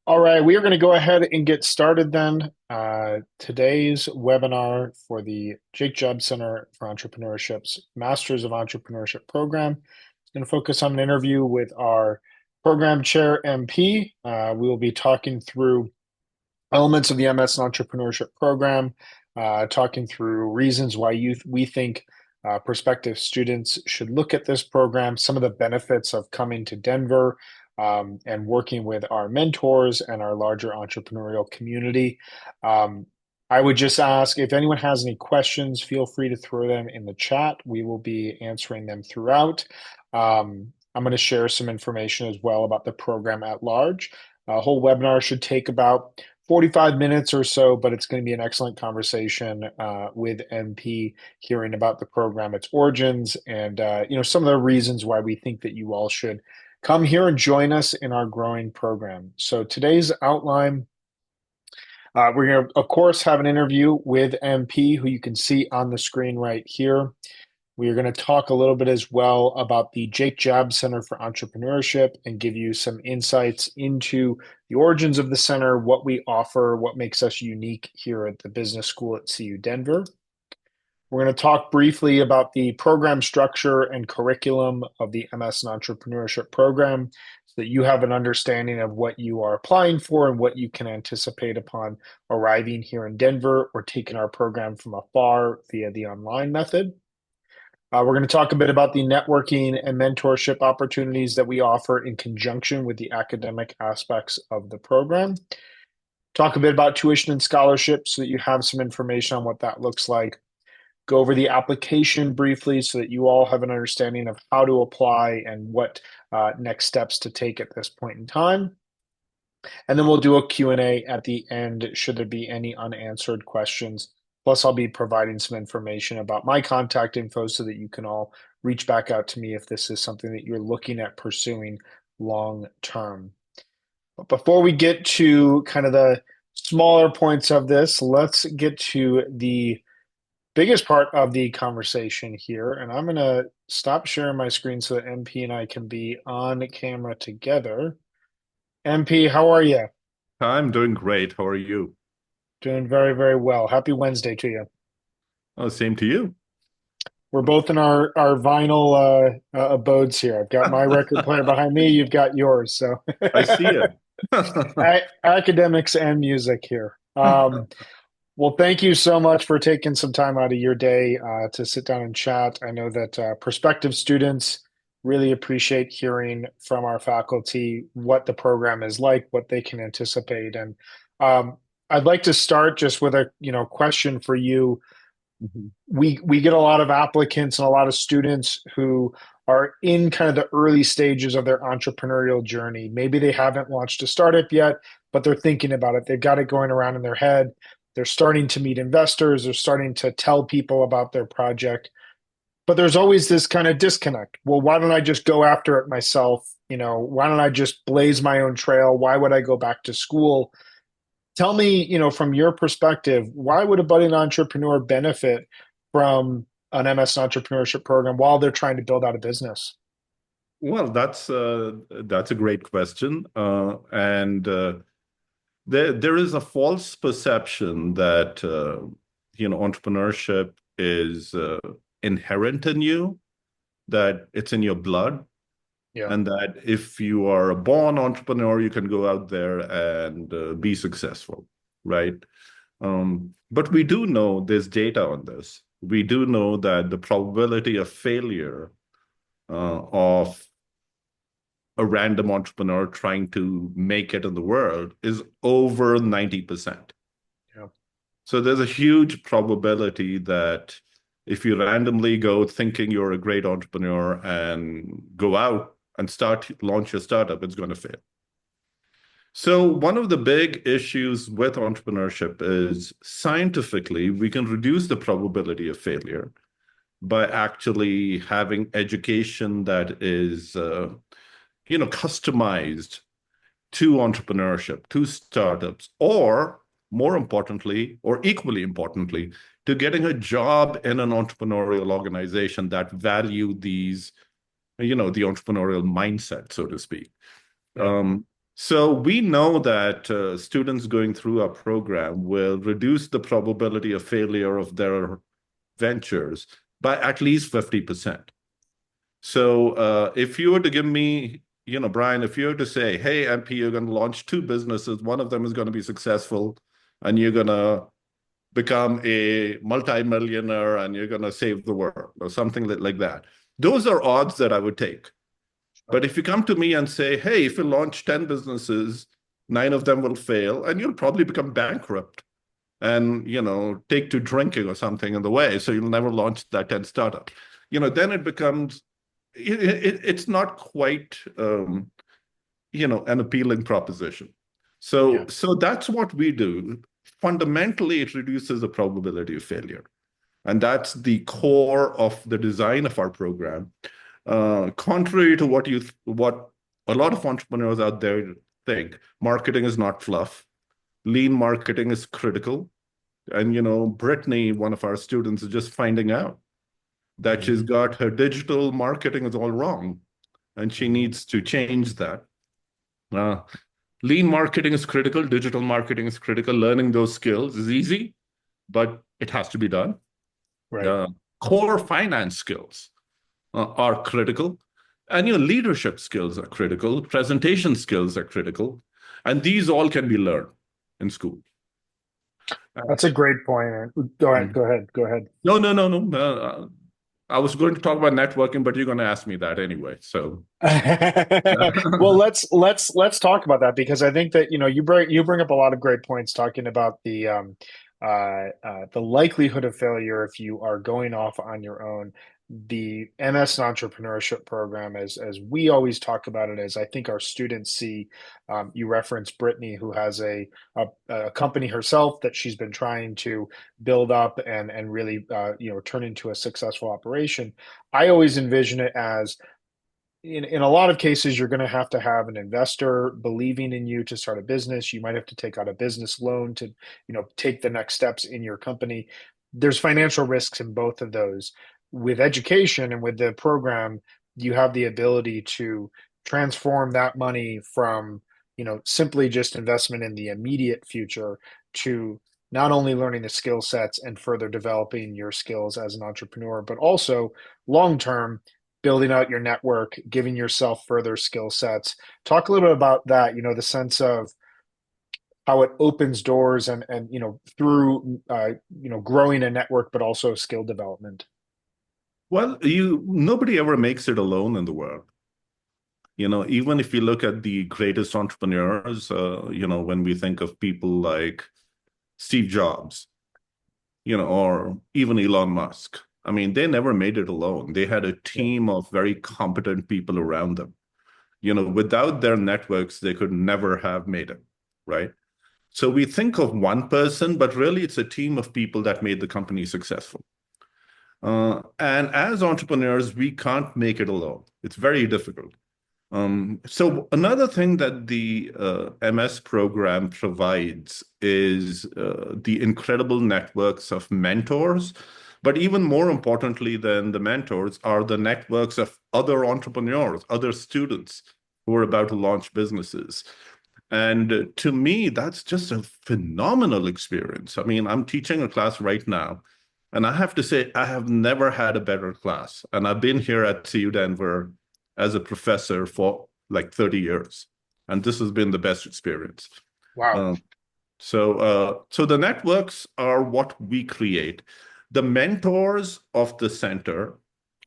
All right, we are going to go ahead and get started then. Today's webinar for the Jake Job Center for Entrepreneurship's Masters of Entrepreneurship program is going to focus on an interview with our program chair MP. We will be talking through elements of the MS in Entrepreneurship program, talking through reasons why we think prospective students should look at this program, some of the benefits of coming to Denver, and working with our mentors and our larger entrepreneurial community. Um, I would just ask if anyone has any questions, feel free to throw them in the chat. We will be answering them throughout. I'm going to share some information as well about the program at large. A whole webinar should take about 45 minutes or so, but it's going to be an excellent conversation with MP, hearing about the program, its origins, and some of the reasons why we think that you all should come here and join us in our growing program. So today's outline, we're going to, of course, have an interview with MP, who you can see on the screen right here. We are going to talk a little bit as well about the Jake Job Center for Entrepreneurship and give you some insights into the origins of the center, what we offer, what makes us unique here at the business school at CU Denver. We're going to talk briefly about the program structure and curriculum of the MS in Entrepreneurship program so that you have an understanding of what you are applying for and what you can anticipate upon arriving here in Denver or taking our program from afar via the online method. We're going to talk a bit about the networking and mentorship opportunities that we offer in conjunction with the academic aspects of the program. Talk a bit about tuition and scholarships so that you have some information on what that looks like. Go over the application briefly so that you all have an understanding of how to apply and what next steps to take at this point in time. And then we'll do a Q&A at the end should there be any unanswered questions. Plus, I'll be providing some information about my contact info so that you can all reach back out to me if this is something that you're looking at pursuing long term. But before we get to kind of the smaller points of this, let's get to the biggest part of the conversation here. And I'm going to stop sharing my screen so that MP and I can be on camera together. MP, how are you? I'm doing great. How are you? Doing very, very well. Happy Wednesday to you. Oh, same to you. We're both in our vinyl abodes here. I've got my record player behind me. You've got yours. So I see it. academics and music here. Well, thank you so much for taking some time out of your day to sit down and chat. I know that prospective students really appreciate hearing from our faculty what the program is like, what they can anticipate. And I'd like to start just with a question for you. Mhm. We get a lot of applicants and a lot of students who are in kind of the early stages of their entrepreneurial journey. Maybe they haven't launched a startup yet, but they're thinking about it. They've got it going around in their head. They're starting to meet investors. They're starting to tell people about their project. But there's always this kind of disconnect. Well, why don't I just go after it myself? Why don't I just blaze my own trail? Why would I go back to school? Tell me, from your perspective, why would a budding entrepreneur benefit from an MS entrepreneurship program while they're trying to build out a business? Well, that's a great question, and there is a false perception that entrepreneurship is inherent in you, that it's in your blood, Yeah. and that if you are a born entrepreneur, you can go out there and be successful, right? But we do know there's data on this. We do know that the probability of failure of a random entrepreneur trying to make it in the world is over 90%. Yeah. So there's a huge probability that if you randomly go thinking you're a great entrepreneur and go out and launch your startup, it's going to fail. So one of the big issues with entrepreneurship is scientifically, we can reduce the probability of failure by actually having education that is, customized to entrepreneurship, to startups, or more importantly, or equally importantly, to getting a job in an entrepreneurial organization that value the entrepreneurial mindset, so to speak. Yeah. So we know that students going through our program will reduce the probability of failure of their ventures by at least 50%. So if you were to give me, Brian, if you were to say, hey, MP, you're going to launch two businesses, one of them is going to be successful, and you're going to become a multimillionaire and you're going to save the world or something like that. Those are odds that I would take. But if you come to me and say, hey, if you launch 10 businesses, nine of them will fail and you'll probably become bankrupt and, take to drinking or something in the way. So you'll never launch that 10 startup. Then it becomes, it's not quite, an appealing proposition. Yeah. So that's what we do. Fundamentally, it reduces the probability of failure. And that's the core of the design of our program. Contrary to what a lot of entrepreneurs out there think, marketing is not fluff. Lean marketing is critical. And Brittany, one of our students, is just finding out that she's Hmm. got her digital marketing is all wrong, and she Hmm. needs to change that. Uh, Lean marketing is critical. Digital marketing is critical. Learning those skills is easy, but it has to be done. Right. Uh, Core finance skills are critical. And your leadership skills are critical. Presentation skills are critical. And these all can be learned in school. Uh, That's a great point. Go ahead. mm. Go ahead. Go ahead. No, no, no, no. I was going to talk about networking, but you're going to ask me that anyway. So, Well, let's talk about that because I think that you bring up a lot of great points talking about the likelihood of failure if you are going off on your own. The MS Entrepreneurship Program, as we always talk about it, as I think our students see. You referenced Brittany, who has a company herself that she's been trying to build up and really turn into a successful operation. I always envision it as in a lot of cases, you're going to have an investor believing in you to start a business. You might have to take out a business loan to, take the next steps in your company. There's financial risks in both of those. With education and with the program, you have the ability to transform that money from, simply just investment in the immediate future to not only learning the skill sets and further developing your skills as an entrepreneur, but also long term building out your network, giving yourself further skill sets. Talk a little bit about that, the sense of how it opens doors and through growing a network, but also skill development. well, nobody ever makes it alone in the world. Even if you look at the greatest entrepreneurs, when we think of people like Steve Jobs, or even Elon Musk. I mean, they never made it alone. They had a Yeah. team of very competent people around them. Without their networks, they could never have made it, right? So we think of one person, but really it's a team of people that made the company successful. And as entrepreneurs, we can't make it alone. It's very difficult. So another thing that the MS program provides is the incredible networks of mentors. But even more importantly than the mentors are the networks of other entrepreneurs, other students who are about to launch businesses. And to me, that's just a phenomenal experience. I mean, I'm teaching a class right now, and I have to say, I have never had a better class. And I've been here at CU Denver as a professor for like 30 years. And this has been the best experience. Wow. Um, so the networks are what we create. The mentors of the center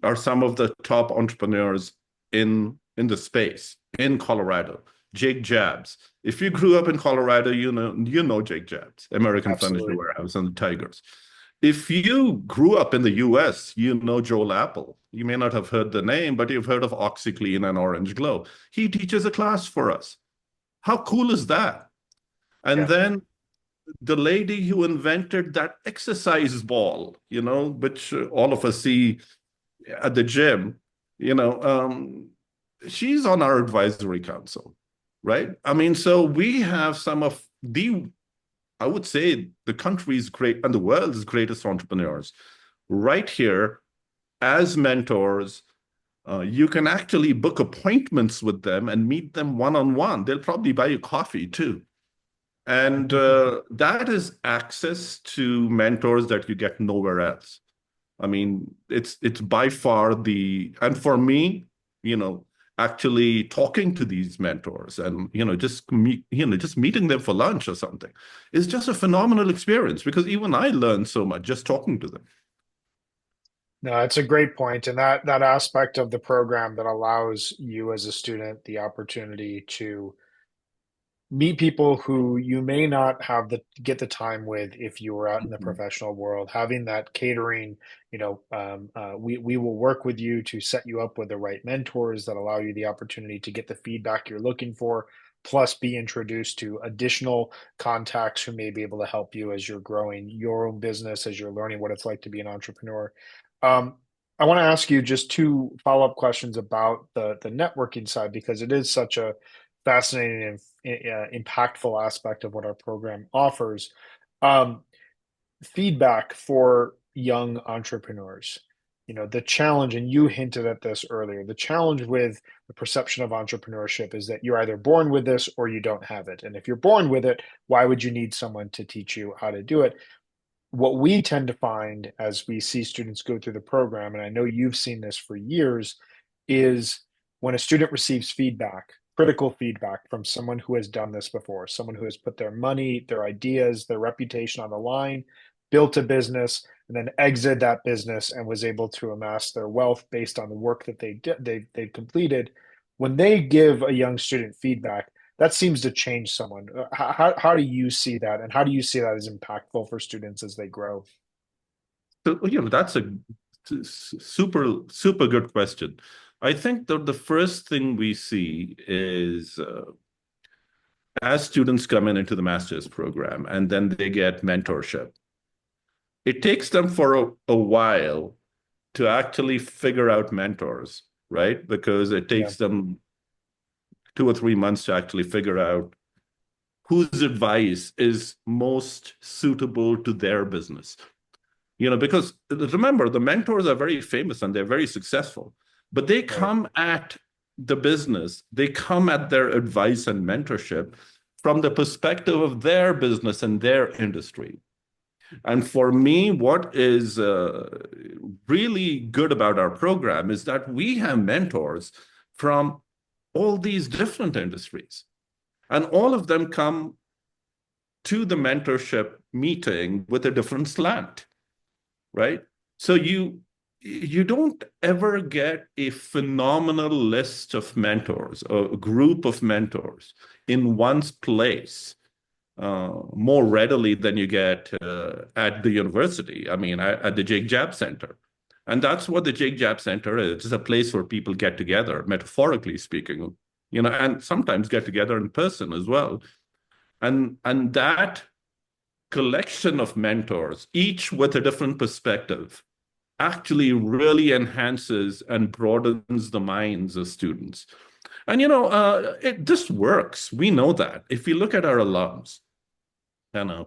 are some of the top entrepreneurs in the space in Colorado. Jake Jabs. If you grew up in Colorado, you know Jake Jabs, American Furniture Absolutely. Warehouse, and the Tigers. If you grew up in the US, you know Joel Apple. You may not have heard the name, but you've heard of OxyClean and Orange Glow. He teaches a class for us. How cool is that? And Yeah. then the lady who invented that exercise ball, which all of us see at the gym, you know, um, she's on our advisory council, right? I mean, so we have some of I would say, the country's great and the world's greatest entrepreneurs right here as mentors You can actually book appointments with them and meet them one-on-one. They'll probably buy you coffee too. And that is access to mentors that you get nowhere else. I mean, it's by far and for me, you know, actually talking to these mentors and, just meeting them for lunch or something is just a phenomenal experience because even I learned so much just talking to them. No, it's a great point, and that aspect of the program that allows you as a student the opportunity to meet people who you may not have the get the time with if you were out in the Mhm. professional world. Having that catering, we will work with you to set you up with the right mentors that allow you the opportunity to get the feedback you're looking for, plus be introduced to additional contacts who may be able to help you as you're growing your own business, as you're learning what it's like to be an entrepreneur. Um, I want to ask you just two follow-up questions about the networking side because it is such a fascinating and impactful aspect of what our program offers. Um, Feedback for young entrepreneurs. You know, the challenge, and you hinted at this earlier, the challenge with the perception of entrepreneurship is that you're either born with this or you don't have it. And if you're born with it, why would you need someone to teach you how to do it? What we tend to find as we see students go through the program, and I know you've seen this for years, is when a student receives feedback, critical feedback from someone who has done this before, someone who has put their money, their ideas, their reputation on the line, built a business, and then exited that business and was able to amass their wealth based on the work that they completed. When they give a young student feedback, that seems to change someone. How do you see that, and how do you see that as impactful for students as they grow? So, that's a super, super good question. I think that the first thing we see is as students come into the master's program and then they get mentorship, it takes them for a while to actually figure out mentors, right? Because it Yeah, takes them 2 or 3 months to actually figure out whose advice is most suitable to their business. Because remember, the mentors are very famous and they're very successful, but they right. come at the business, they come at their advice and mentorship from the perspective of their business and their industry. And for me, what is really good about our program is that we have mentors from all these different industries, and all of them come to the mentorship meeting with a different slant, right? So you don't ever get a phenomenal list of mentors or a group of mentors in one place more readily than you get at the university. I mean, at the Jake Jab Center. And that's what the Jake Jab Center is. It's a place where people get together, metaphorically speaking, and sometimes get together in person as well. And that collection of mentors, each with a different perspective, actually really enhances and broadens the minds of students. And this works. We know that. If you look at our alums,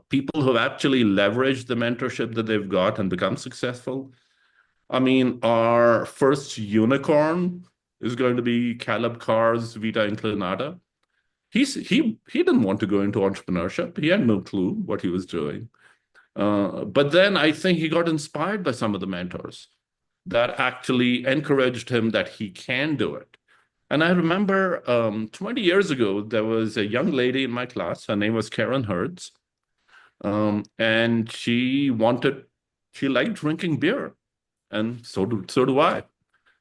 people who actually leverage the mentorship that they've got and become successful. I mean, our first unicorn is going to be Caleb Carr's Vita Inclinata. He didn't want to go into entrepreneurship. He had no clue what he was doing. But then I think he got inspired by some of the mentors that actually encouraged him that he can do it. And I remember 20 years ago, there was a young lady in my class. Her name was Karen Hertz. And she liked drinking beer, and so do I.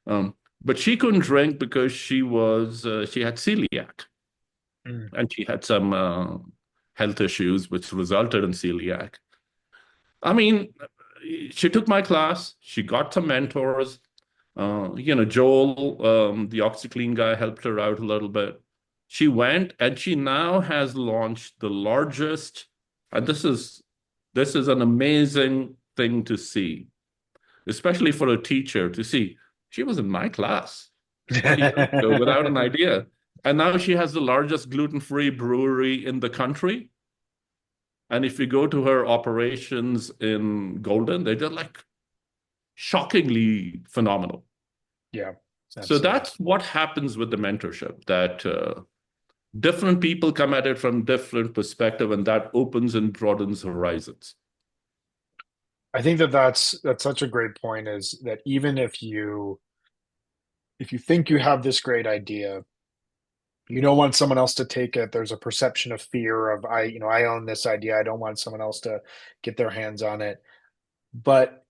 Um, but she couldn't drink because she had celiac, Mm. and she had some health issues which resulted in celiac. I mean, she took my class. She got some mentors. Joel, the OxyClean guy, helped her out a little bit. She went and she now has launched the largest, and this is an amazing thing to see, especially for a teacher to see. She was in my class 20 years ago without an idea. And now she has the largest gluten-free brewery in the country. And if you go to her operations in Golden, they're just like shockingly phenomenal. Yeah. So Absolutely. that's what happens with the mentorship, that different people come at it from different perspective, and that opens and broadens horizons. I think that that's such a great point, is that even if you think you have this great idea, you don't want someone else to take it. There's a perception of fear of I own this idea. I don't want someone else to get their hands on it. But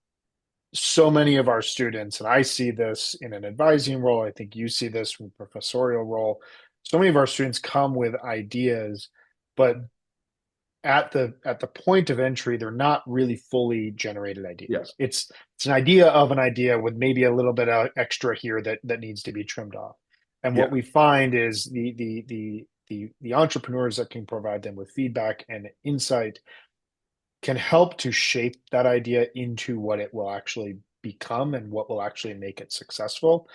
so many of our students, and I see this in an advising role, I think you see this from professorial role. So many of our students come with ideas, but at the point of entry, they're not really fully generated Yeah, ideas. It's an idea of an idea with maybe a little bit of extra here that needs to be trimmed off. And what yeah, we find is the entrepreneurs that can provide them with feedback and insight can help to shape that idea into what it will actually become and what will actually make it successful.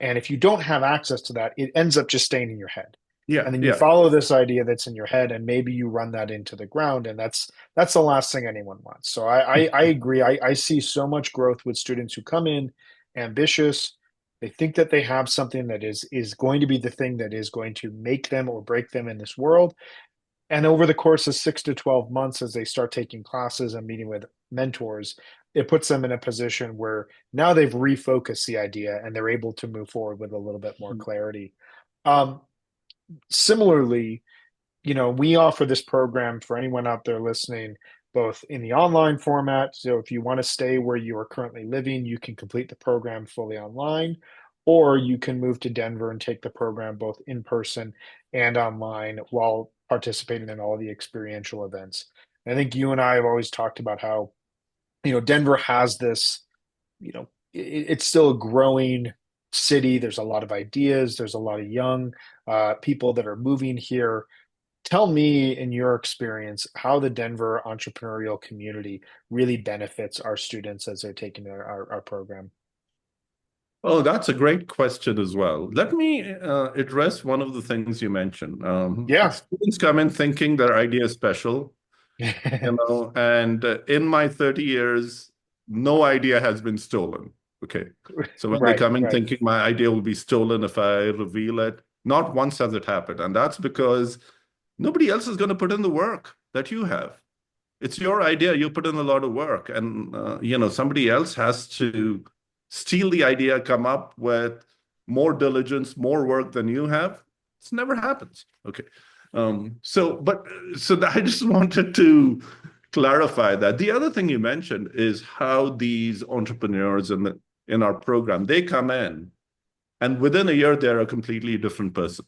And if you don't have access to that, it ends up just staying in your head. yeah, And then you yeah. follow this idea that's in your head, and maybe you run that into the ground, and that's the last thing anyone wants. So I agree. I see so much growth with students who come in ambitious. They think that they have something that is going to be the thing that is going to make them or break them in this world. And over the course of 6 to 12 months, as they start taking classes and meeting with mentors, it puts them in a position where now they've refocused the idea and they're able to move forward with a little bit more clarity. Um, Similarly, we offer this program for anyone out there listening, both in the online format. So if you want to stay where you are currently living, you can complete the program fully online, or you can move to Denver and take the program both in person and online while participating in all the experiential events. And I think you and I have always talked about how, Denver has this, it's still a growing city. There's a lot of ideas. There's a lot of young people that are moving here. Tell me, in your experience, how the Denver entrepreneurial community really benefits our students as they're taking our program. Oh, that's a great question as well. Let me address one of the things you mentioned. Yeah. Students come in thinking their idea is special, and in my 30 years, no idea has been stolen. Okay. So when they Right, come in right. thinking my idea will be stolen if I reveal it, not once has it happened. And that's because nobody else is going to put in the work that you have. It's your idea. You put in a lot of work, and somebody else has to steal the idea, come up with more diligence, more work than you have. It never happens. Okay. So I just wanted to clarify that. The other thing you mentioned is how these entrepreneurs in our program, they come in, and within a year they're a completely different person.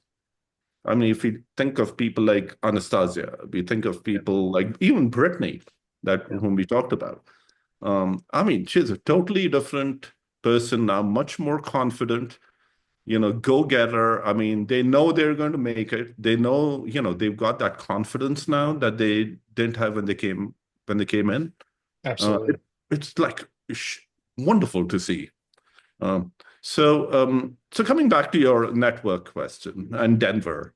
I mean, if you think of people like Anastasia, we think of Yeah, people like even Brittany, that yeah, whom we talked about. I mean, she's a totally different person now, much more confident, go-getter. I mean, they know they're going to make it. They know, they've got that confidence now that they didn't have when they came in. Uh, absolutely. it, it's like wonderful to see. So coming back to your network question and Denver.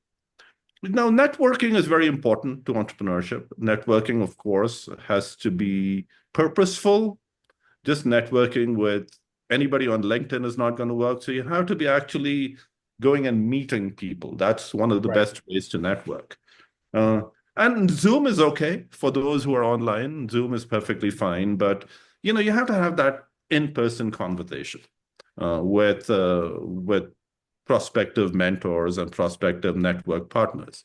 Now, networking is very important to entrepreneurship. Networking, of course, has to be purposeful. Just networking with anybody on LinkedIn is not going to work. So you have to be actually going and meeting people. That's one of the Right. best ways to network. Uh, and Zoom is okay for those who are online. Zoom is perfectly fine, but you have to have that in-person conversation with prospective mentors and prospective network partners.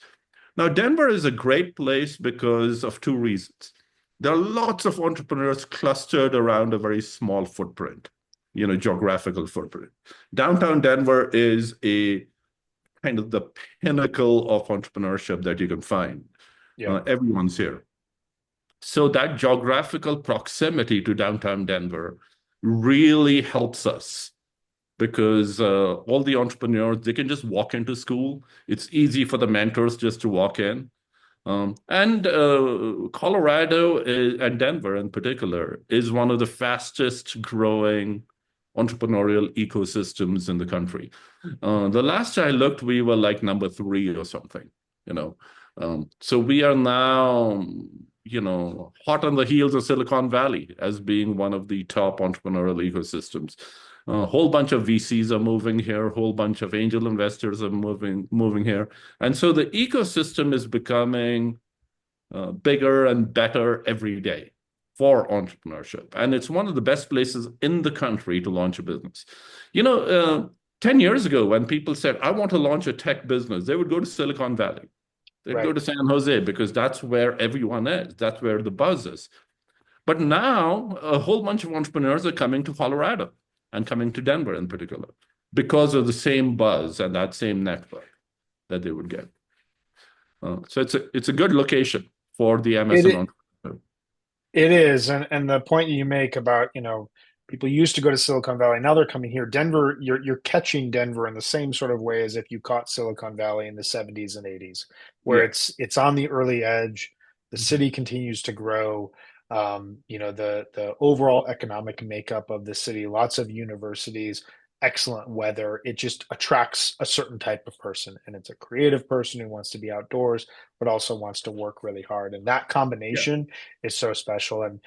Now, Denver is a great place because of two reasons. There are lots of entrepreneurs clustered around a very small footprint, geographical footprint. Downtown Denver is a kind of the pinnacle of entrepreneurship that you can find. Yeah, Everyone's here. So that geographical proximity to downtown Denver really helps us because all the entrepreneurs, they can just walk into school. It's easy for the mentors just to walk in. And Colorado and Denver in particular is one of the fastest growing entrepreneurial ecosystems in the country. The last I looked, we were like number 3 or something, you know. So we are now, hot on the heels of Silicon Valley as being one of the top entrepreneurial ecosystems. A whole bunch of VCs are moving here, a whole bunch of angel investors are moving here. And so the ecosystem is becoming bigger and better every day for entrepreneurship. And it's one of the best places in the country to launch a business. You know, 10 years ago, when people said, I want to launch a tech business, they would go to Silicon Valley. They'd go Right. to San Jose because that's where everyone is. That's where the buzz is. But now a whole bunch of entrepreneurs are coming to Colorado and coming to Denver in particular because of the same buzz and that same network that they would get. So it's a good location for the MS and It entrepreneur. It is, and the point you make about, people used to go to Silicon Valley, now they're coming here. Denver, you're catching Denver in the same sort of way as if you caught Silicon Valley in the 70s and 80s, where Yeah. it's on the early edge. The Mhm. city continues to grow. The overall economic makeup of the city, lots of universities, excellent weather. It just attracts a certain type of person, and it's a creative person who wants to be outdoors, but also wants to work really hard. And that Yeah. combination is so special. And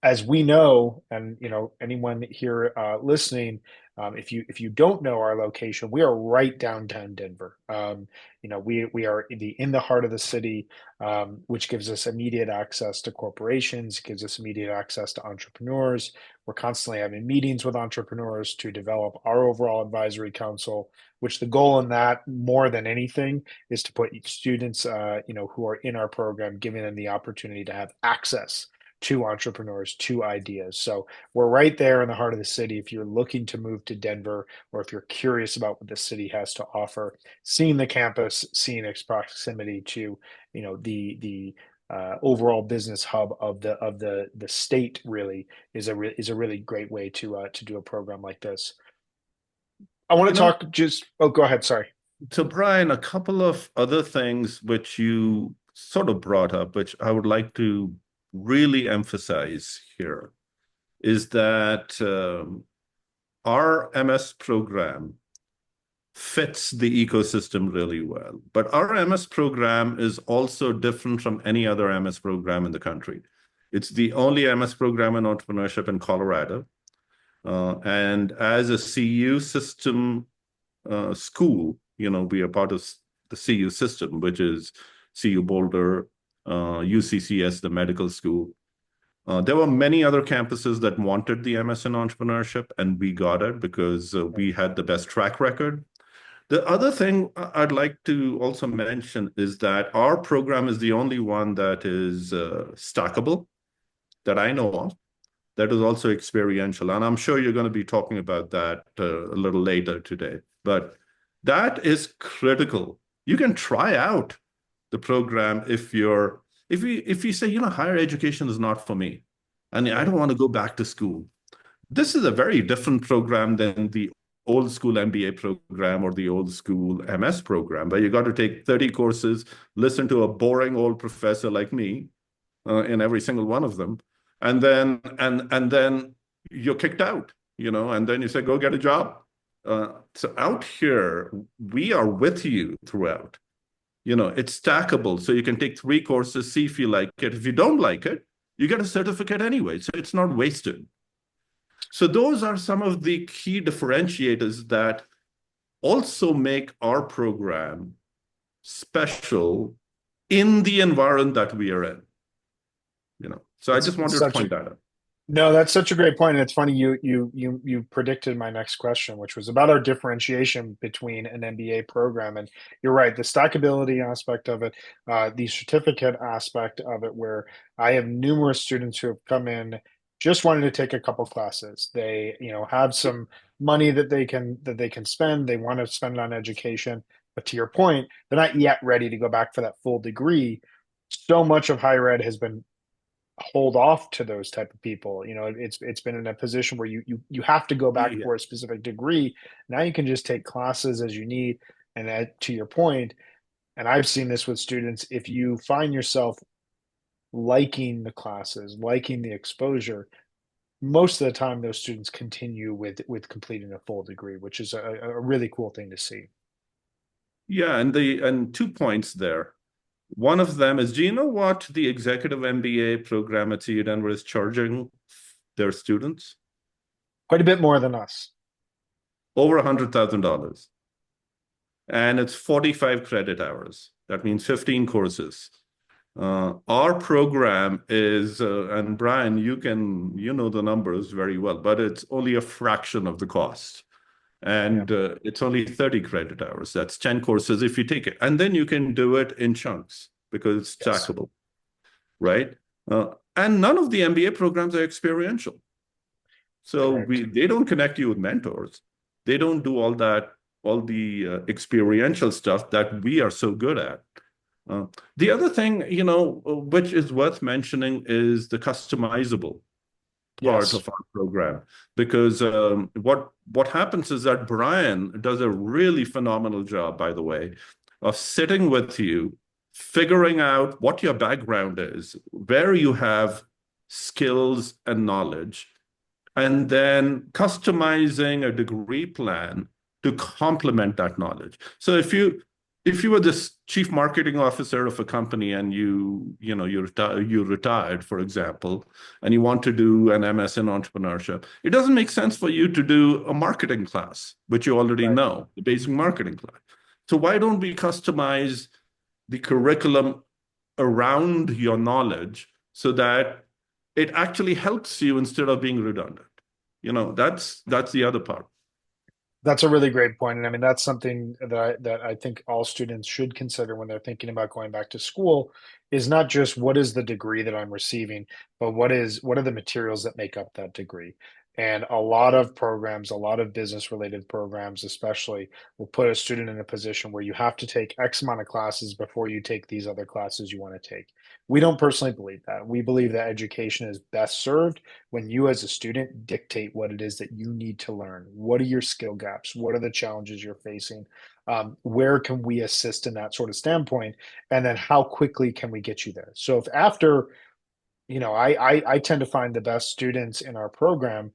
as we know, and anyone here listening, if you don't know our location, we are right downtown Denver. We are in the heart of the city, which gives us immediate access to corporations, gives us immediate access to entrepreneurs. We're constantly having meetings with entrepreneurs to develop our overall advisory council, which the goal in that more than anything is to put students, who are in our program, giving them the opportunity to have access to entrepreneurs, to ideas. So we're right there in the heart of the city. If you're looking to move to Denver, or if you're curious about what the city has to offer, seeing the campus, seeing its proximity to, the overall business hub of the state really is a really great way to do a program like this. I want You to know, talk just. Oh, go ahead. Sorry. so Brian, a couple of other things which you sort of brought up, which I would like to really emphasize here, is that our MS program fits the ecosystem really well. But our MS program is also different from any other MS program in the country. It's the only MS program in entrepreneurship in Colorado. And as a CU system school, we are part of the CU system, which is CU Boulder, UCCS, the medical school. There were many other campuses that wanted the MS in entrepreneurship, and we got it because we had the best track record. The other thing I'd like to also mention is that our program is the only one that is stackable that I know of, that is also experiential. And I'm sure you're going to be talking about that a little later today. But that is critical. You can try out the program if you say, higher education is not for me, and I Right. don't want to go back to school. This is a very different program than the old school MBA program or the old school MS program, where you got to take 30 courses, listen to a boring old professor like me in every single one of them, and then you're kicked out, and then you say, go get a job. So out here, we are with you throughout. It's stackable, so you can take 3 courses, see if you like it. If you don't like it, you get a certificate anyway, so it's not wasted. So those are some of the key differentiators that also make our program special in the environment that we are in. So I It's just wanted to such a point that out. No, that's such a great point. And it's funny you predicted my next question, which was about our differentiation between an MBA program. And you're right, the stackability aspect of it, the certificate aspect of it, where I have numerous students who have come in just wanting to take a couple classes. They, have some money that they can spend. They want to spend it on education. But to your point, they're not yet ready to go back for that full degree. So much of higher ed has been hold off to those type of people. It's been in a position where you have to go back Yeah. for a specific degree. Now you can just take classes as you need. And to your point, and I've seen this with students, if you find yourself liking the classes, liking the exposure, most of the time those students continue with completing a full degree, which is a really cool thing to see. Yeah, and 2 points there. One of them is, do you know what the executive MBA program at CU Denver is charging their students? Quite a bit more than us. over $100,000. And it's 45 credit hours. That means 15 courses. Our program is, and Brian, you know the numbers very well, but it's only a fraction of the cost. Yeah. And it's only 30 credit hours. That's 10 courses if you take it. And then you can do it in chunks because it's Yes. stackable, right? And none of the MBA programs are experiential. So Correct. they don't connect you with mentors. They don't do all that, all the experiential stuff that we are so good at. Uh, the other thing, which is worth mentioning is the customizable part Yes. of our program, because what happens is that Brian does a really phenomenal job, by the way, of sitting with you, figuring out what your background is, where you have skills and knowledge, and then customizing a degree plan to complement that knowledge. So if you were this chief marketing officer of a company and you retired, for example, and you want to do an MS in entrepreneurship, it doesn't make sense for you to do a marketing class, which you already Right. know, the basic marketing class. So why don't we customize the curriculum around your knowledge so that it actually helps you instead of being redundant? That's the other part. That's a really great point. And I mean, that's something that I think all students should consider when they're thinking about going back to school is not just what is the degree that I'm receiving, but what are the materials that make up that degree? And a lot of programs, a lot of business related programs, especially, will put a student in a position where you have to take X amount of classes before you take these other classes you want to take. We don't personally believe that. We believe that education is best served when you as a student dictate what it is that you need to learn. What are your skill gaps? What are the challenges you're facing? Where can we assist in that sort of standpoint? And then how quickly can we get you there? So if after, I tend to find the best students in our program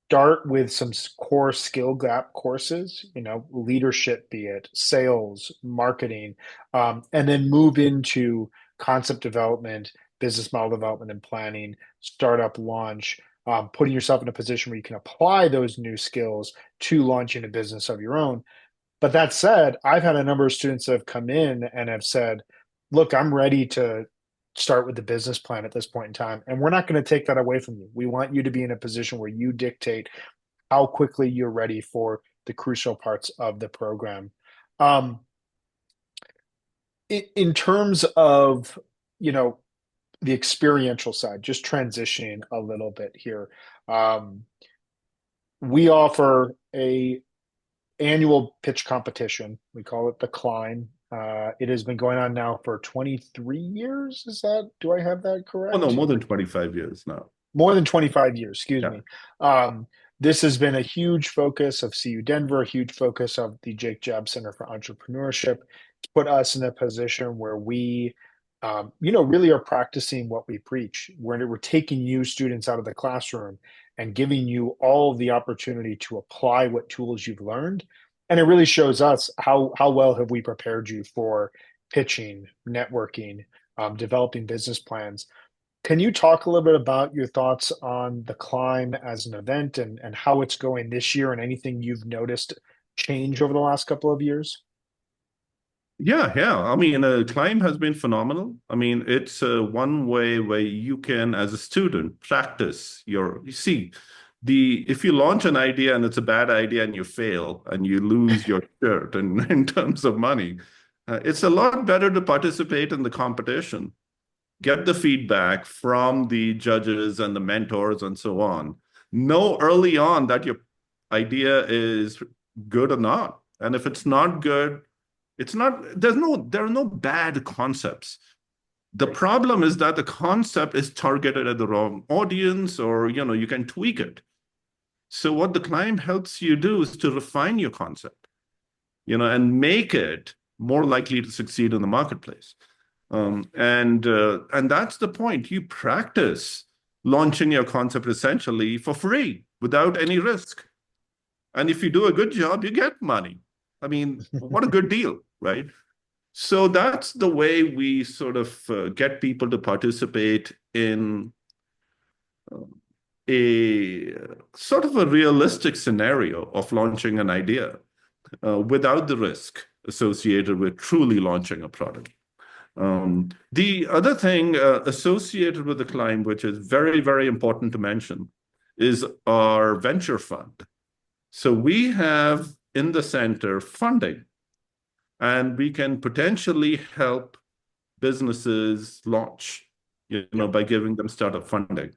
start with some core skill gap courses, leadership, be it sales, marketing, and then move into concept development, business model development and planning, startup launch, putting yourself in a position where you can apply those new skills to launching a business of your own. But that said, I've had a number of students that have come in and have said, look, I'm ready to start with the business plan at this point in time. And we're not going to take that away from you. We want you to be in a position where you dictate how quickly you're ready for the crucial parts of the program. Um, in terms of, you know, the experiential side, just transitioning a little bit here. Um, we offer a annual pitch competition. We call it the Climb. It has been going on now for 23 years. Do I have that Oh no, correct? more than 25 years now. More than 25 years, excuse Yeah. me. This has been a huge focus of CU Denver, a huge focus of the Jake Job Center for Entrepreneurship to put us in a position where we, really are practicing what we preach. We're taking you students out of the classroom and giving you all the opportunity to apply what tools you've learned. And it really shows us how well have we prepared you for pitching, networking, developing business plans. Can you talk a little bit about your thoughts on the Climb as an event and how it's going this year and anything you've noticed change over the last couple of years? Yeah, yeah. I mean, Climb has been phenomenal. I mean, it's one way where you can, as a student, practice you see, if you launch an idea and it's a bad idea and you fail and you lose your shirt and in terms of money, it's a lot better to participate in the competition, get the feedback from the judges and the mentors and so on. Know early on that your idea is good or not. And if it's not good, it's not, there are no bad concepts. The Right. problem is that the concept is targeted at the wrong audience, or you can tweak it. So what the Climb helps you do is to refine your concept, and make it more likely to succeed in the marketplace. And that's the point. You practice launching your concept essentially for free without any risk. And if you do a good job, you get money. I mean, what a good deal, right? So that's the way we sort of get people to participate in a sort of a realistic scenario of launching an idea without the risk associated with truly launching a product. The other thing associated with the climb, which is very, very important to mention, is our venture fund. So we have in the center funding, and we can potentially help businesses launch, Yep. by giving them startup funding.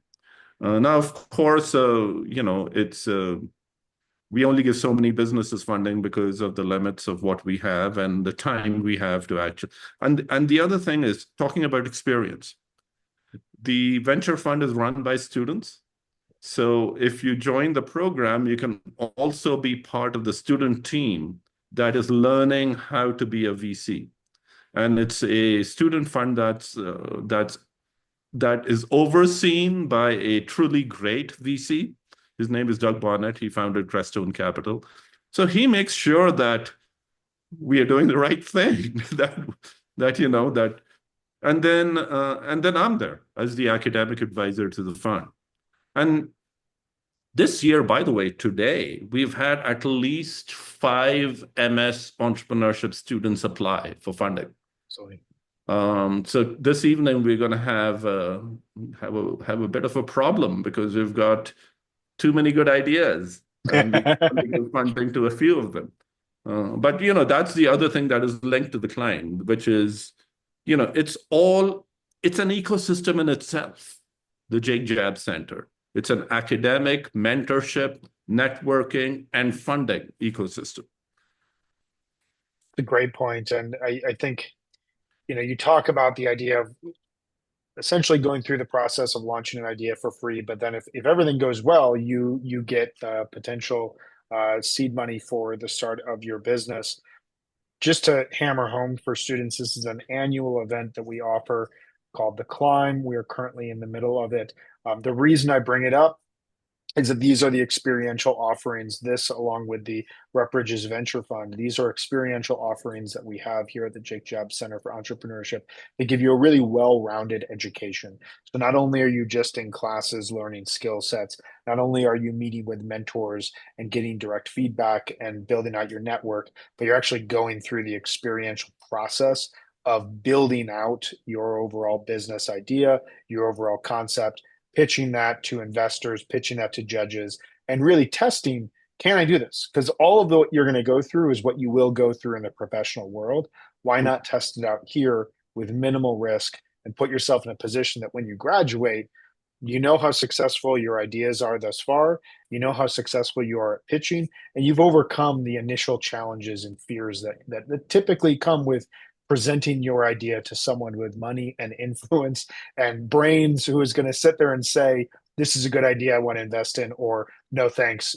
Now, of course, it's we only give so many businesses funding because of the limits of what we have and the time we have to actually. And the other thing is talking about experience. The venture fund is run by students. So if you join the program, you can also be part of the student team that is learning how to be a VC. And it's a student fund that is overseen by a truly great VC. His name is Doug Barnett. He founded Crestone Capital. So he makes sure that we are doing the right thing. that and then I'm there as the academic advisor to the fund. And this year, by the way, today, we've had at least 5 MS entrepreneurship students apply for funding. Absolutely. So this evening we're going to have a bit of a problem because we've got too many good ideas, and we only give funding to a few of them. But that's the other thing that is linked to the client, which is, it's an ecosystem in itself. The Jake Jab Center. It's an academic, mentorship, networking, and funding ecosystem. A great point. And I think, you talk about the idea of essentially going through the process of launching an idea for free, but then if everything goes well, you get potential seed money for the start of your business. Just to hammer home for students, this is an annual event that we offer called The Climb. We are currently in the middle of it. The reason I bring it up is that these are the experiential offerings. This, along with the Rutbridge's Venture Fund, these are experiential offerings that we have here at the Jake Job Center for Entrepreneurship. They give you a really well-rounded education. So not only are you just in classes learning skill sets, not only are you meeting with mentors and getting direct feedback and building out your network, but you're actually going through the experiential process of building out your overall business idea, your overall concept, pitching that to investors, pitching that to judges, and really testing, can I do this? Because all of what you're going to go through is what you will go through in the professional world. Why not test it out here with minimal risk and put yourself in a position that when you graduate, you know how successful your ideas are thus far, you know how successful you are at pitching, and you've overcome the initial challenges and fears that typically come with presenting your idea to someone with money and influence and brains who is going to sit there and say, this is a good idea, I want to invest in, or no thanks,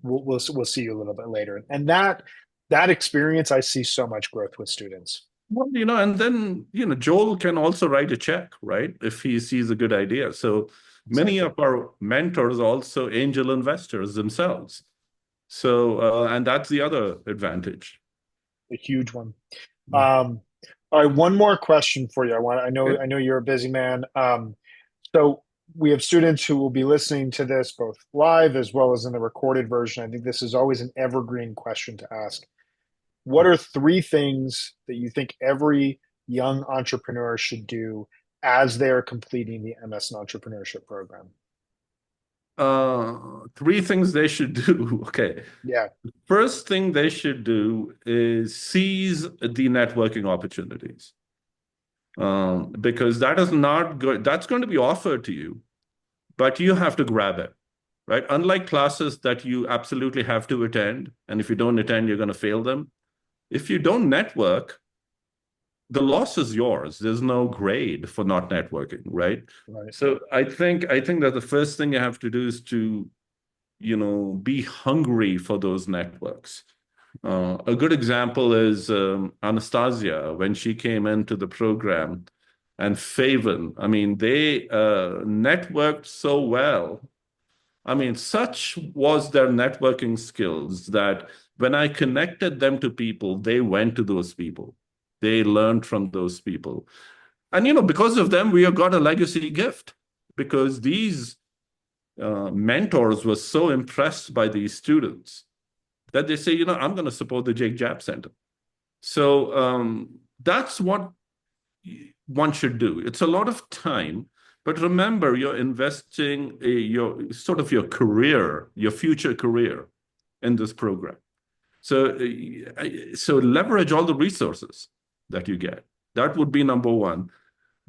we'll see you a little bit later. And that experience, I see so much growth with students. Well, and then, Joel can also write a check, right? If he sees a good idea. So many Exactly. of our mentors also angel investors themselves. So, and that's the other advantage. A huge one. Mm. Um, all right, one more question for you. Okay. I know you're a busy man. So we have students who will be listening to this both live as well as in the recorded version. I think this is always an evergreen question to ask. What are 3 things that you think every young entrepreneur should do as they are completing the MS in Entrepreneurship program? 3 things they should do. Okay. Yeah, First thing they should do is seize the networking opportunities. Because that is not good. That's going to be offered to you, but you have to grab it, right? Unlike classes that you absolutely have to attend, and if you don't attend, you're going to fail them. If you don't network, the loss is yours. There's no grade for not networking, right? right. So I think that the first thing you have to do is to, be hungry for those networks. A good example is Anastasia when she came into the program, and Faven. I mean, they networked so well. I mean, such was their networking skills that when I connected them to people, they went to those people. They learned from those people. And, because of them, we have got a legacy gift because these mentors were so impressed by these students that they say, I'm going to support the Jake Jab Center. So that's what one should do. It's a lot of time, but remember, you're investing your sort of your career, your future career in this program. So, so leverage all the resources that you get. That would be number one.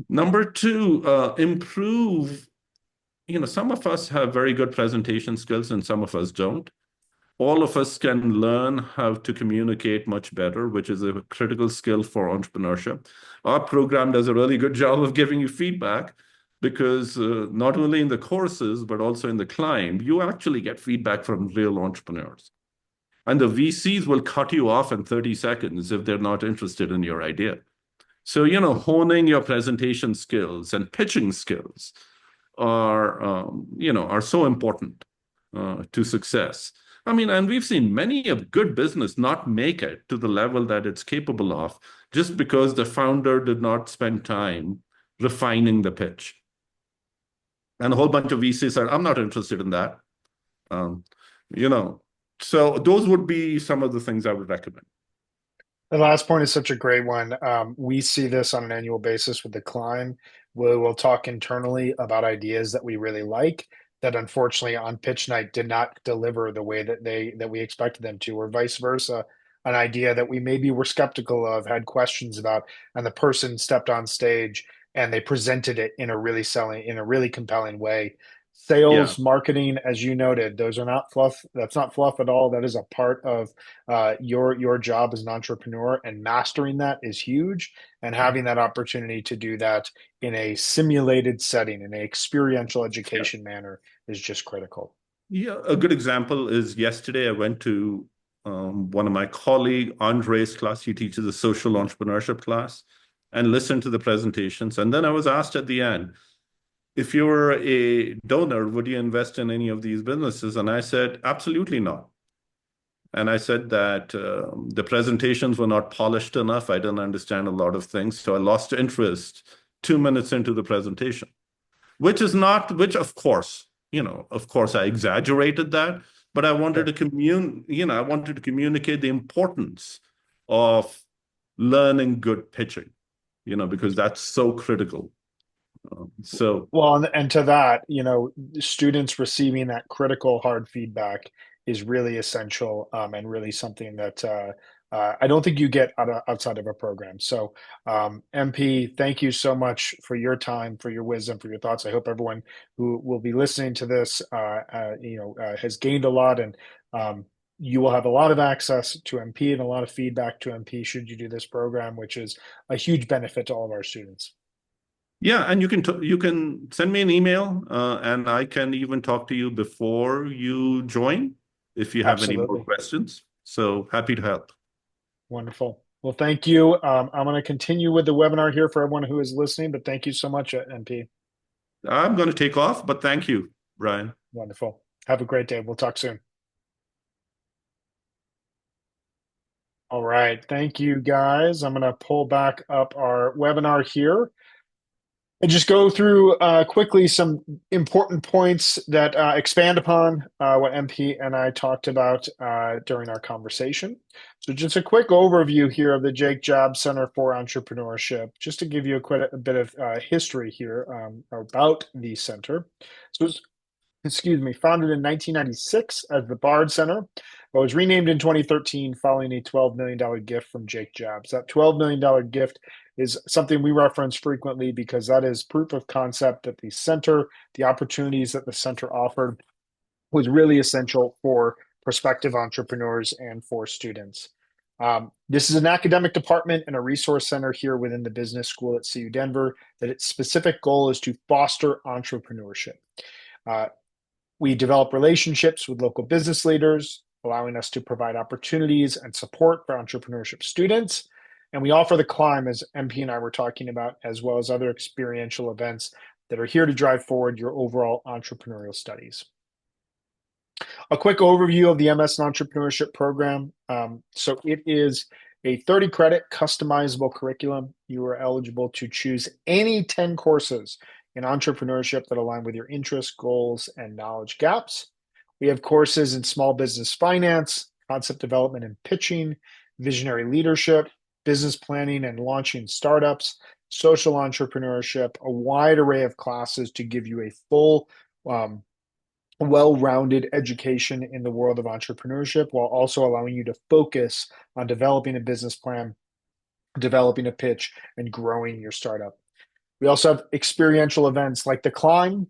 Number two, improve. Some of us have very good presentation skills and some of us don't. All of us can learn how to communicate much better, which is a critical skill for entrepreneurship. Our program does a really good job of giving you feedback because not only in the courses, but also in the climb, you actually get feedback from real entrepreneurs. And the VCs will cut you off in 30 seconds if they're not interested in your idea. So, honing your presentation skills and pitching skills are so important to success. I mean, and we've seen many of good business not make it to the level that it's capable of just because the founder did not spend time refining the pitch. And a whole bunch of VCs said, I'm not interested in that. Um, you know, so those would be some of the things I would recommend. The last point is such a great one. We see this on an annual basis with the climb. We'll talk internally about ideas that we really like that unfortunately on pitch night did not deliver the way that we expected them to, or vice versa. An idea that we maybe were skeptical of, had questions about, and the person stepped on stage and they presented it in a really compelling way. Yeah. Sales, marketing, as you noted, those are not fluff. That's not fluff at all. That is a part of your job as an entrepreneur, and mastering that is huge. And having that opportunity to do that in a simulated setting, in a experiential Yeah. education manner, is just critical. Yeah. A good example is yesterday I went to one of my colleague, Andre's class. He teaches a social entrepreneurship class and listened to the presentations. And then I was asked at the end, if you were a donor, would you invest in any of these businesses? And I said, absolutely not. And I said that the presentations were not polished enough. I didn't understand a lot of things. So I lost interest 2 minutes into the presentation, which of course I exaggerated that, but I wanted Sure. to I wanted to communicate the importance of learning good pitching, because that's so critical. So Well, and to that, students receiving that critical hard feedback is really essential, and really something that I don't think you get outside of a program. So, MP, thank you so much for your time, for your wisdom, for your thoughts. I hope everyone who will be listening to this, has gained a lot, and you will have a lot of access to MP and a lot of feedback to MP should you do this program, which is a huge benefit to all of our students. yeah, and you can send me an email, and I can even talk to you before you join if you have any more Absolutely. questions. So happy to help. Wonderful. Well, thank you. I'm going to continue with the webinar here for everyone who is listening, but thank you so much, MP. I'm going to take off, but thank you, Brian. Wonderful. Have a great day. We'll talk soon. All right. Thank you, guys. I'm going to pull back up our webinar here and just go through quickly some important points that expand upon what MP and I talked about during our conversation. So, just a quick overview here of the Jake Jobs Center for Entrepreneurship, just to give you a bit of history here about the center. So, excuse me, founded in 1996 as the Bard Center, but was renamed in 2013 following a $12 million gift from Jake Jobs. That $12 million gift is something we reference frequently because that is proof of concept that the center, the opportunities that the center offered, was really essential for prospective entrepreneurs and for students. This is an academic department and a resource center here within the business school at CU Denver that its specific goal is to foster entrepreneurship. Uh, we develop relationships with local business leaders, allowing us to provide opportunities and support for entrepreneurship students. And we offer the climb, as MP and I were talking about, as well as other experiential events that are here to drive forward your overall entrepreneurial studies. A quick overview of the MS in Entrepreneurship program. So it is a 30 credit customizable curriculum. You are eligible to choose any 10 courses in entrepreneurship that align with your interests, goals, and knowledge gaps. We have courses in small business finance, concept development and pitching, visionary leadership, business planning and launching startups, social entrepreneurship, a wide array of classes to give you a full, um, well-rounded education in the world of entrepreneurship while also allowing you to focus on developing a business plan, developing a pitch, and growing your startup. We also have experiential events like the Climb,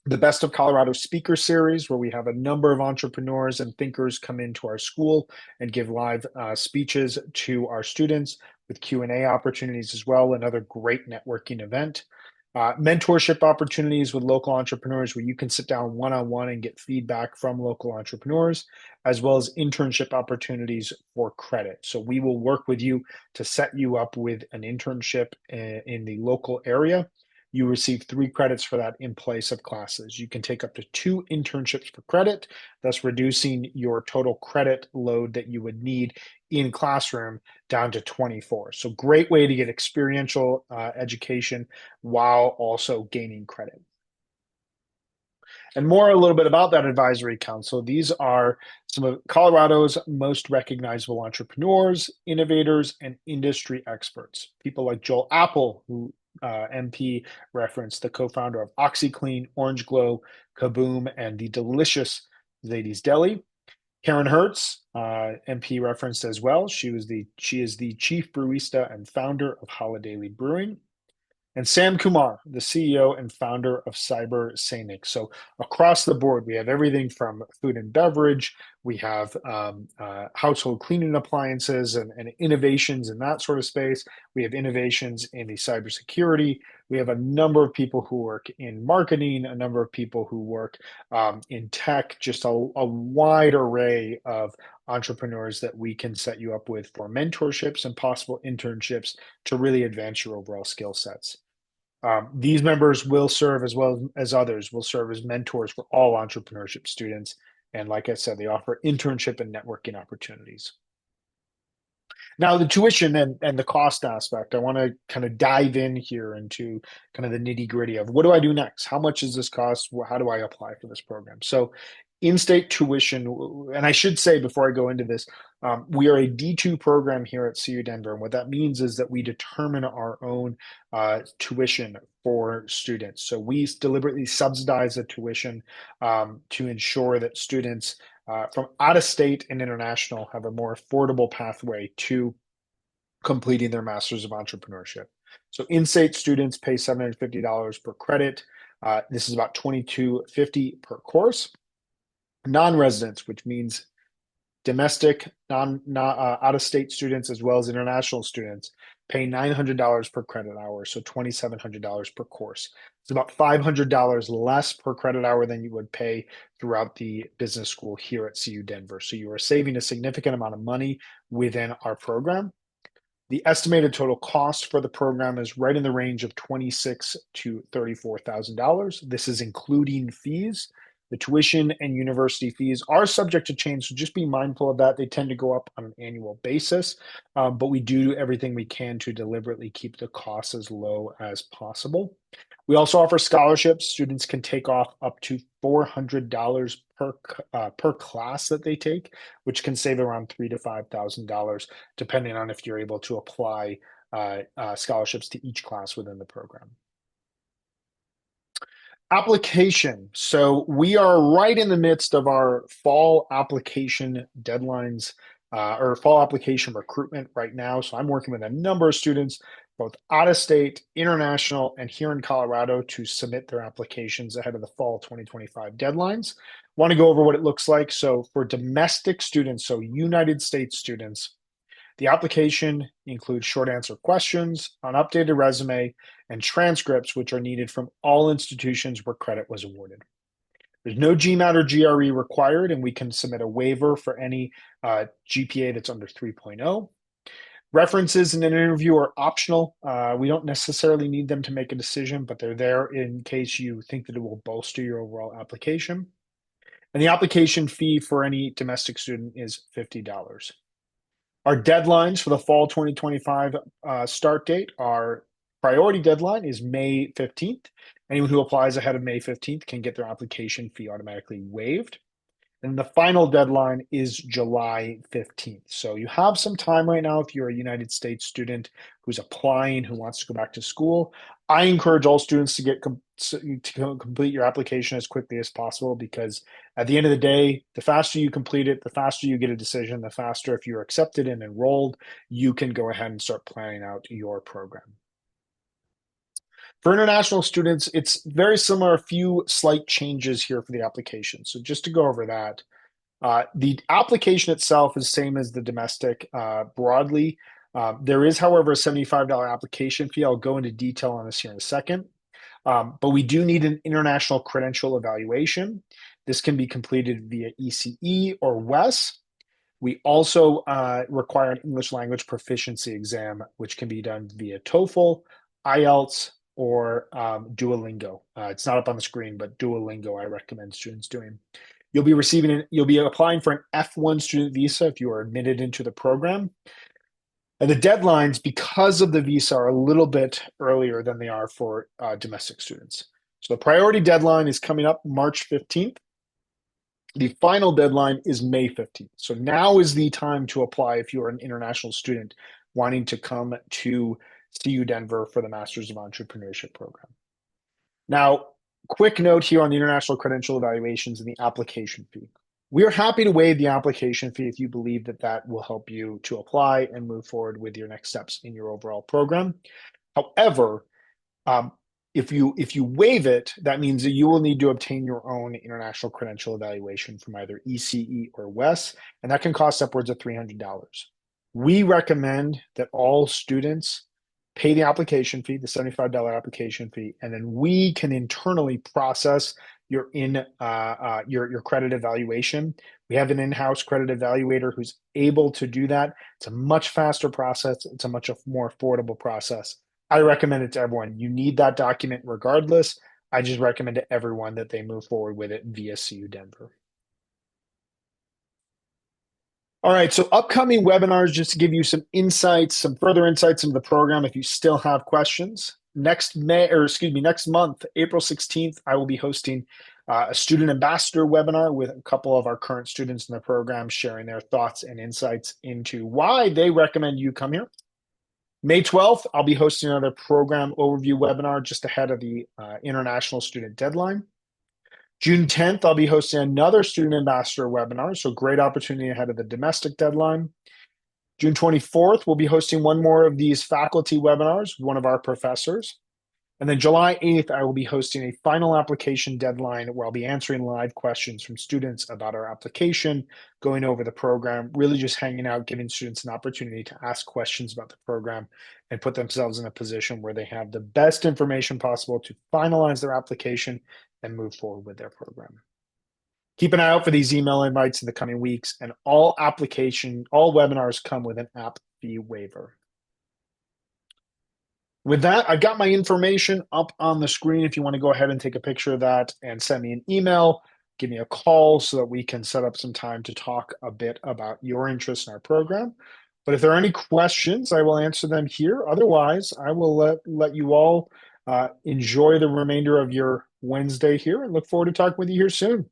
the Best of Colorado Speaker Series, where we have a number of entrepreneurs and thinkers come into our school and give live speeches to our students with Q&A opportunities as well, another great networking event. Mentorship opportunities with local entrepreneurs where you can sit down one-on-one and get feedback from local entrepreneurs, as well as internship opportunities for credit. So we will work with you to set you up with an internship in the local area. You receive 3 credits for that in place of classes. You can take up to 2 internships for credit, thus reducing your total credit load that you would need in classroom down to 24. So great way to get experiential education while also gaining credit. And more a little bit about that advisory council. These are some of Colorado's most recognizable entrepreneurs, innovators, and industry experts. People like Joel Apple, who MP referenced, the co-founder of OxyClean, Orange Glow, Kaboom, and the delicious Ladies Deli. Karen Hertz, MP referenced as well. She is the chief brewista and founder of Holiday Brewing. And Sam Kumar, the CEO and founder of Cyber Sainik. So across the board, we have everything from food and beverage, we have household cleaning appliances and innovations in that sort of space. We have innovations in the cybersecurity. We have a number of people who work in marketing, a number of people who work in tech, just a wide array of entrepreneurs that we can set you up with for mentorships and possible internships to really advance your overall skill sets. These members will serve, as well as others, will serve as mentors for all entrepreneurship students. And like I said, they offer internship and networking opportunities. Now, the tuition and the cost aspect, I want to kind of dive in here into kind of the nitty gritty of what do I do next? How much does this cost? How do I apply for this program? So, in-state tuition, and I should say before I go into this, we are a D2 program here at CU Denver. And what that means is that we determine our own tuition for students. So we deliberately subsidize the tuition to ensure that students from out of state and international have a more affordable pathway to completing their Masters of Entrepreneurship. So in-state students pay $750 per credit. This is about $22.50 per course. Non-residents, which means domestic, out-of-state students as well as international students, pay $900 per credit hour, so $2,700 per course. It's about $500 less per credit hour than you would pay throughout the business school here at CU Denver. So you are saving a significant amount of money within our program. The estimated total cost for the program is right in the range of $26,000 to $34,000. This is including fees. The tuition and university fees are subject to change, so just be mindful of that. They tend to go up on an annual basis, but we do everything we can to deliberately keep the costs as low as possible. We also offer scholarships. Students can take off up to $400 per class that they take, which can save around $3,000 to $5,000, depending on if you're able to apply scholarships to each class within the program. Application. So we are right in the midst of our fall application deadlines or fall application recruitment right now. So I'm working with a number of students, both out of state, international, and here in Colorado to submit their applications ahead of the fall 2025 deadlines. Want to go over what it looks like. So for domestic students, so United States students, the application includes short answer questions, an updated resume, and transcripts, which are needed from all institutions where credit was awarded. There's no GMAT or GRE required, and we can submit a waiver for any GPA that's under 3.0. References in an interview are optional. We don't necessarily need them to make a decision, but they're there in case you think that it will bolster your overall application. And the application fee for any domestic student is $50. Our deadlines for the fall 2025 start date are priority deadline is May 15th. Anyone who applies ahead of May 15th can get their application fee automatically waived. And the final deadline is July 15th. So you have some time right now if you're a United States student who's applying, who wants to go back to school. I encourage all students to complete your application as quickly as possible, because at the end of the day, the faster you complete it, the faster you get a decision, the faster, if you're accepted and enrolled, you can go ahead and start planning out your program. For international students, it's very similar, a few slight changes here for the application. So just to go over that, the application itself is same as the domestic broadly. There is, however, a $75 application fee. I'll go into detail on this here in a second. But we do need an international credential evaluation. This can be completed via ECE or WES. We also require an English language proficiency exam, which can be done via TOEFL, IELTS, or Duolingo. It's not up on the screen, but Duolingo I recommend students doing. You'll be applying for an F1 student visa if you are admitted into the program. And the deadlines, because of the visa, are a little bit earlier than they are for domestic students. So the priority deadline is coming up March 15th. The final deadline is May 15th. So now is the time to apply if you're an international student wanting to come to CU Denver for the Masters of Entrepreneurship program. Now, quick note here on the international credential evaluations and the application fee. We are happy to waive the application fee if you believe that that will help you to apply and move forward with your next steps in your overall program. However, if you waive it, that means that you will need to obtain your own international credential evaluation from either ECE or WES, and that can cost upwards of $300. We recommend that all students pay the application fee, the $75 application fee, and then we can internally process your credit evaluation. We have an in-house credit evaluator who's able to do that. It's a much faster process. It's a much more affordable process. I recommend it to everyone. You need that document regardless. I just recommend to everyone that they move forward with it via CU Denver. All right, so upcoming webinars, just to give you some insights, some further insights into the program if you still have questions. Next month, April 16th, I will be hosting a student ambassador webinar with a couple of our current students in the program, sharing their thoughts and insights into why they recommend you come here. May 12th, I'll be hosting another program overview webinar just ahead of the international student deadline. June 10th, I'll be hosting another student ambassador webinar, so great opportunity ahead of the domestic deadline. June 24th, we'll be hosting one more of these faculty webinars, one of our professors. And then July 8th, I will be hosting a final application deadline where I'll be answering live questions from students about our application, going over the program, really just hanging out, giving students an opportunity to ask questions about the program and put themselves in a position where they have the best information possible to finalize their application and move forward with their program. Keep an eye out for these email invites in the coming weeks, and all webinars come with an app fee waiver. With that, I've got my information up on the screen if you want to go ahead and take a picture of that and send me an email, give me a call so that we can set up some time to talk a bit about your interest in our program. But if there are any questions, I will answer them here. Otherwise, I will let you all enjoy the remainder of your Wednesday here and look forward to talking with you here soon.